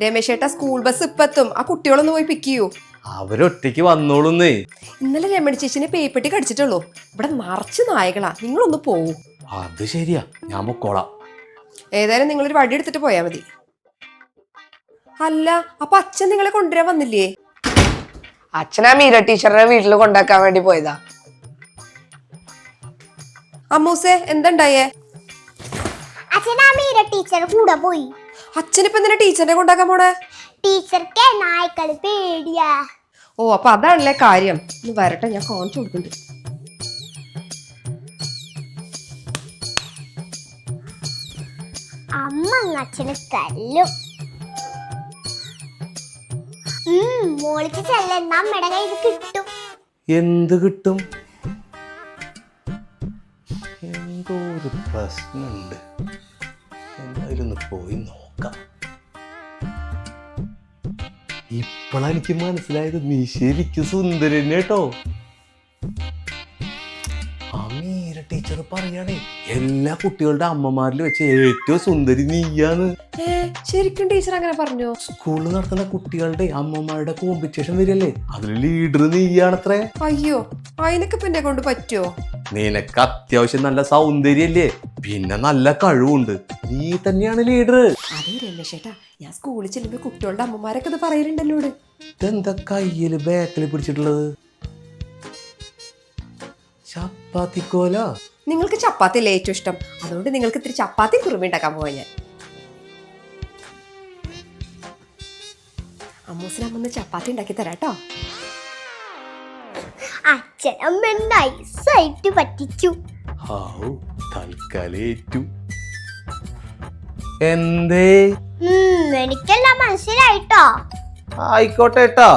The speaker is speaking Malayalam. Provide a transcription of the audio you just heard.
രമേശേട്ടാ സ്കൂൾ ബസ് ഇപ്പെത്തും. ആ കുട്ടികളൊന്ന് പോയി പിക്ക് ചെയ്യൂ. അവരൊറ്റയ്ക്ക് വന്നോളുന്നേ. ഇന്നലെ രമണി ചേച്ചിനെ പേപ്പട്ടി കടിച്ചിട്ടുള്ളൂ. ഇവിടെ നിറച്ച് നായകളാ. നിങ്ങളൊന്ന് പോവൂ. അത് ശരിയാ, ഞാൻ പൊക്കോളാം. ഏതായാലും നിങ്ങളൊരു വടി എടുത്തിട്ട് പോയാ മതി. അല്ല, അപ്പൊ അച്ഛൻ നിങ്ങളെ കൊണ്ടുവരാൻ വന്നില്ലേ? അച്ഛനാ മീര ടീച്ചറിനെ വീട്ടിൽ കൊണ്ടാക്കാൻ വേണ്ടി പോയതാ. അമ്മൂസേ, എന്തുണ്ടായേ? അച്ഛനാ മീര ടീച്ചർ കൂടെ പോയി. അച്ഛനിപ്പോ എന്തിനാ ടീച്ചറിനെ കൊണ്ടാക്കാൻ പോണേ? ടീച്ചർക്ക് നായ്ക്കള് പേടിയാ. ഓ, അപ്പൊ അതാണല്ലേ കാര്യം. ഒന്ന് വരട്ടെ, ഞാൻ കാണിച്ചു കൊടുക്കുന്നുണ്ട്. അമ്മ അച്ഛന് തല്ലും. മോളിക്ക് ചെല്ലുന്ന അമ്മയുടെ കയ്യിൽ കിട്ടും. എന്ത് കിട്ടും? എന്തോ ഒരു പ്രശ്നമുണ്ട്. എന്തായാലും ഒന്ന് പോയി നോക്കാം. ഇപ്പോഴാ എനിക്ക് മനസ്സിലായത്, നീ ശരിക്കും സുന്ദരൻ കേട്ടോ. അമീര ടീച്ചർ പറയാണേ, എല്ലാ കുട്ടികളുടെ അമ്മമാരിൽ വെച്ച് ഏറ്റവും സുന്ദരി നീയാണ്. ശരിക്കും ടീച്ചർ അങ്ങനെ പറഞ്ഞോ? സ്കൂളിൽ നടത്തുന്ന കുട്ടികളുടെ അമ്മമാരുടെ കോമ്പറ്റീഷൻ വരില്ലേ, അതിൽ ലീഡർ നീയാണത്രേ. അയ്യോ, അതിനൊക്കെ പിന്നെ കൊണ്ട് പറ്റുമോ? നിനക്ക് അത്യാവശ്യം നല്ല സൗന്ദര്യല്ലേ, പിന്നെ നല്ല കഴിവുണ്ട്. നീ തന്നെയാണ് ലീഡർ. അതെ രമേശേട്ടാ, ഞാൻ സ്കൂളിൽ ചെല്ലുമ്പോ കുട്ടികളുടെ അമ്മമാരൊക്കെ ഇത് പറയലുണ്ടല്ലോ. ഇതെന്താ കയ്യില് ബാക്കിൽ പിടിച്ചിട്ടുള്ളത്? ചപ്പാത്തിക്കോല. നിങ്ങൾക്ക് ചപ്പാത്തി അല്ലേ ഏറ്റവും ഇഷ്ടം? അതുകൊണ്ട് നിങ്ങൾക്ക് ഇത്തിരി ചപ്പാത്തി കുറുമി ഉണ്ടാക്കാൻ പോവാ ഞാൻ. അമ്മൂസിനമ്മ ചപ്പാത്തി ഉണ്ടാക്കി തരാട്ടോ. അച്ഛനമ്മ നൈസായിട്ട് പറ്റിച്ചു. തൽക്കാലേറ്റു. എന്തേ? എനിക്കെല്ലാം മനസ്സിലായിട്ടോ. ആയിക്കോട്ടെ ട്ടാ.